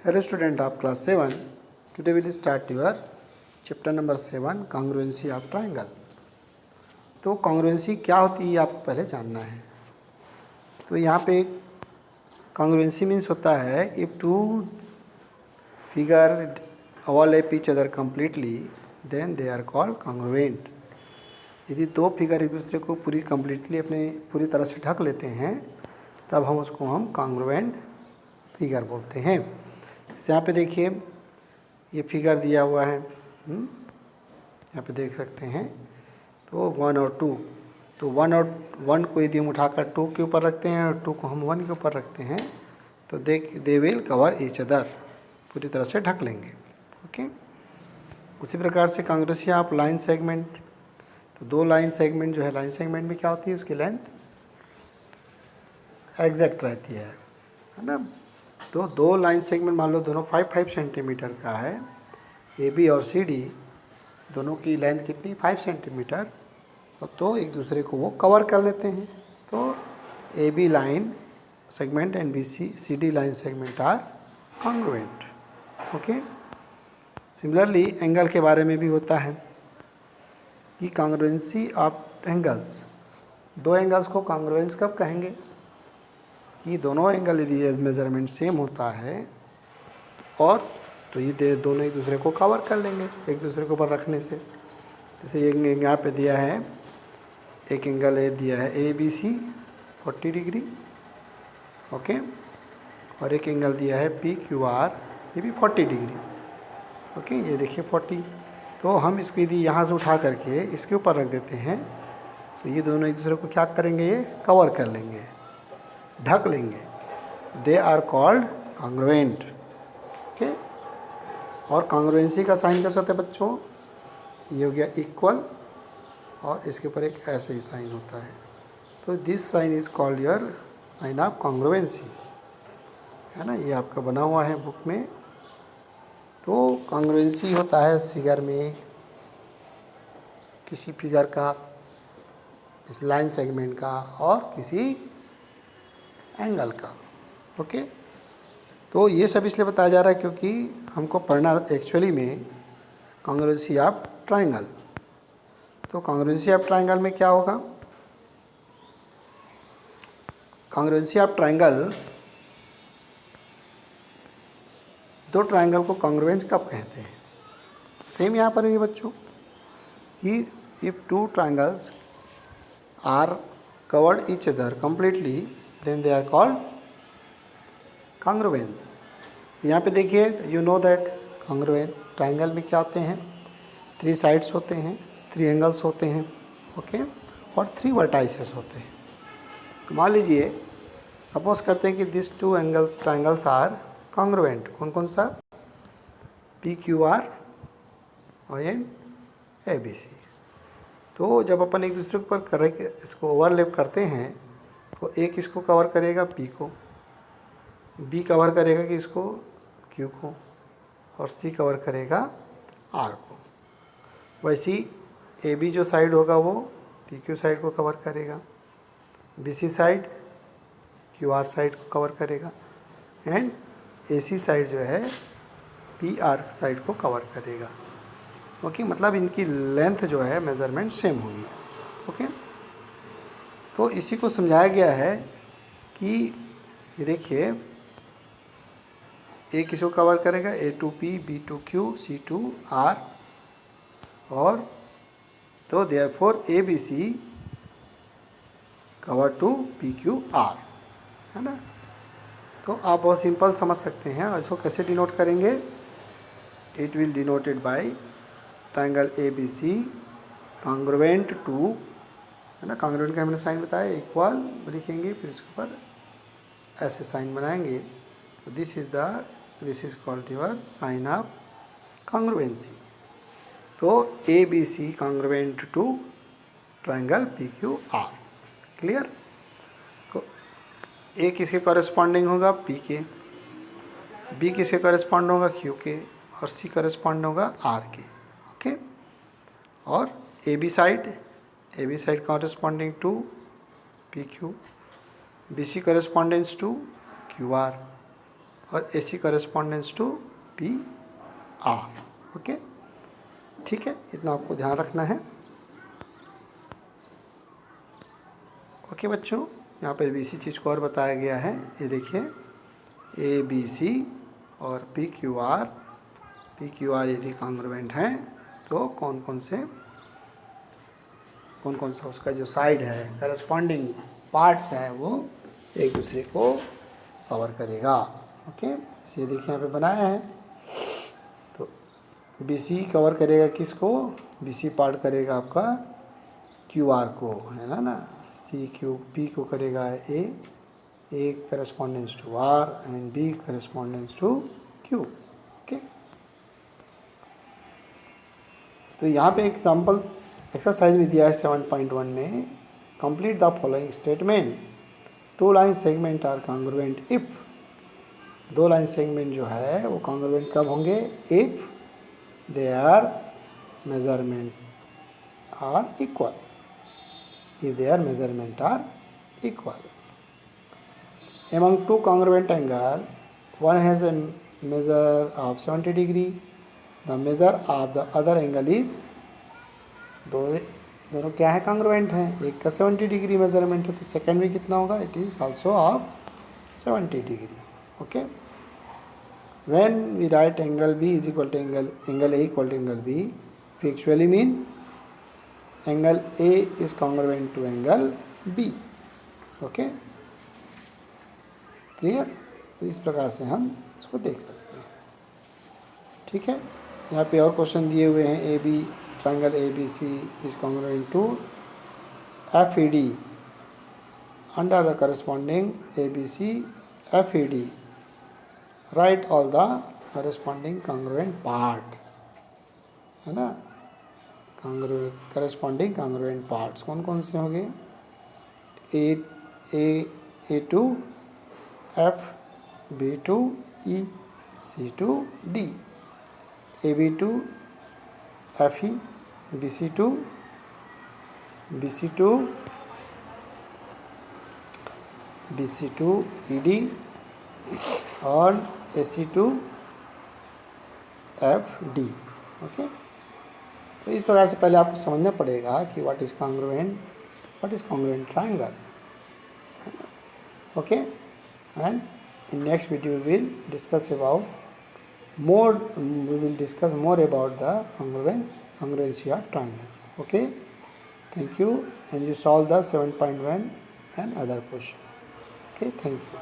Hello student of class 7. Today we will start your chapter number 7 congruency of triangle. तो congruency क्या होती है आपको पहले जानना है। तो यहाँ पे कॉन्ग्रुएंसी मीन्स होता है if two figure overlap each other completely then they are called congruent. यदि दो फिगर एक दूसरे को पूरी तरह से ढक लेते हैं तब हम कॉन्ग्रुएंट फिगर बोलते हैं। जैसे यहाँ पे देखिए ये फिगर दिया हुआ है, यहाँ पे देख सकते हैं। तो 1 और 2, तो 1 और 1 को यदि हम उठाकर 2 के ऊपर रखते हैं और 2 को हम 1 के ऊपर रखते हैं तो they will cover each other, पूरी तरह से ढक लेंगे। ओके, उसी प्रकार से कॉन्ग्रुएंसी ऑफ लाइन सेगमेंट, तो दो लाइन सेगमेंट जो है, लाइन सेगमेंट में क्या होती है, उसकी लेंथ एग्जैक्ट रहती है ना। तो दो लाइन सेगमेंट मान लो दोनों 5-5 सेंटीमीटर का है, ए बी और सी डी दोनों की लेंथ कितनी 5 सेंटीमीटर, तो एक दूसरे को वो कवर कर लेते हैं। तो A B line segment and B C D line segment are congruent. Okay, similarly angle के बारे में भी होता है कि कॉन्ग्रुएंसी ऑफ एंगल्स, दो एंगल्स को कॉन्ग्रुएंस कब कहेंगे कि दोनों एंगल यदि मेज़रमेंट सेम होता है और तो ये दोनों एक दूसरे को कवर कर लेंगे एक दूसरे के ऊपर रखने से। जैसे यहाँ पे दिया है एक एंगल ए दिया है A B C 40 degree, okay, और एक एंगल दिया है पी क्यू आर, ये भी 40 डिग्री। ओके, ये देखिए 40। तो हम इसको यदि यहाँ से उठा करके इसके ऊपर रख देते हैं तो ये दोनों एक दूसरे को क्या करेंगे, ये कवर कर लेंगे, ढक लेंगे। They are called congruent. Okay, और कॉन्ग्रुएंसी का साइन कैसा होता है बच्चों, ये हो गया इक्वल और इसके ऊपर एक ऐसे ही साइन होता है। तो this sign is called your sign of congruency, है ना, ये आपका बना हुआ है बुक में। तो कॉन्ग्रुएंसी होता है फिगर में, किसी फिगर का, इस लाइन सेगमेंट का और किसी एंगल का। ओके, तो ये सब इसलिए बताया जा रहा है क्योंकि हमको पढ़ना एक्चुअली में कॉन्ग्रुएंसी ऑफ ट्रायंगल। तो कॉन्ग्रुएंसी ऑफ ट्रायंगल में क्या होगा, कॉन्ग्रुएंसी ऑफ ट्रायंगल, दो ट्रायंगल को कॉन्ग्रुएंट कब कहते हैं। सेम यहाँ पर भी बच्चों कि if two triangles are covered each other completely then they are called congruents। यहाँ पे देखिए, you know that congruent triangle में क्या होते हैं, 3 साइड्स होते हैं, 3 एंगल्स होते हैं, ओके, और 3 वर्टाइसेस होते हैं। तो मान लीजिए सपोज करते हैं कि this 2 angles triangles are congruent. कौन कौन सा, पी क्यू आर और एंड ए बी सी। तो जब अपन एक दूसरे के ऊपर इसको ओवरलैप करते हैं तो एक इसको कवर करेगा पी को, बी कवर करेगा कि इसको क्यू को, और सी कवर करेगा आर को। वैसे ही ए बी जो साइड होगा वो पी क्यू साइड को कवर करेगा, B C side Q R side को कवर करेगा, एंड ए सी साइड जो है पी आर साइड को कवर करेगा। ओके, मतलब इनकी लेंथ जो है मेज़रमेंट सेम होगी। ओके, तो इसी को समझाया गया है कि ये देखिए ए किसको कवर करेगा, A to P, B to Q, C to R, और तो therefore A B C cover to P Q R, है ना। तो आप बहुत सिंपल समझ सकते हैं। और इसको कैसे डिनोट करेंगे, it will denoted by triangle A B C congruent to, है ना। कॉन्ग्रुएंट का हमने साइन बताया, इक्वल लिखेंगे, फिर इसके ऊपर ऐसे साइन बनाएंगे। तो this is called your sign of congruency. तो A B C congruent to triangle P Q R, clear. तो ए किसके कॉरेस्पॉन्डिंग होगा, पी के, बी किसके कॉरेस्पॉन्ड होगा, क्यू के, और सी कॉरेस्पॉन्ड होगा आर के। ओके, और A B side corresponding to PQ, BC correspondence to QR, और AC correspondence to PR। Okay, ठीक है, इतना आपको ध्यान रखना है। ओके बच्चों, यहाँ पर BC चीज़ को और बताया गया है। ये देखिए ABC और PQR यदि कॉन्ग्रुएंट हैं तो कौन कौन सा उसका जो साइड है, करस्पॉन्डिंग पार्ट्स हैं, वो एक दूसरे को कवर करेगा। ओके, ये देखिए यहाँ पे बनाया है। तो BC कवर करेगा किसको? BC पार्ट करेगा आपका QR को, है ना P को करेगा A correspondence to R and B correspondence to Q। Okay, तो यहाँ पे एग्जाम्पल एक्सरसाइज भी दिया है 7.1 में। Complete the following statement, 2 line segment are congruent if. 2 line segment जो है वो कॉन्ग्रुएंट कब होंगे? If their measurement are equal. if their measurement are equal. Among 2 congruent angle, one has a measure of 70 degree, the measure of the other angle is, दोनों क्या है? Congruent हैं। एक का 70 डिग्री मेजरमेंट है तो सेकेंड भी कितना होगा? It is also of 70 degree. Okay, when we write angle B is equal to angle A equal to angle B, we actually mean angle A is congruent to angle B। Okay, clear? तो इस प्रकार से हम इसको देख सकते हैं। ठीक है, यहाँ पे और क्वेश्चन दिए हुए हैं। AB triangle ABC is congruent to FED under the corresponding ABC FED, write all the corresponding congruent part, है ना। करस्पॉन्डिंग कॉन्ग्रुएंट पार्ट्स कौन से होंगे? A2 F, B2 E, C2 D, AB2 FE, BC2 ED और AC2 FD। Okay, तो इस प्रकार से पहले आपको समझना पड़ेगा कि what is congruent triangle. Okay, and in next video we will discuss more about the congruency of triangle. Okay, thank you, and you solve the 7.1 and other question. Okay, thank you.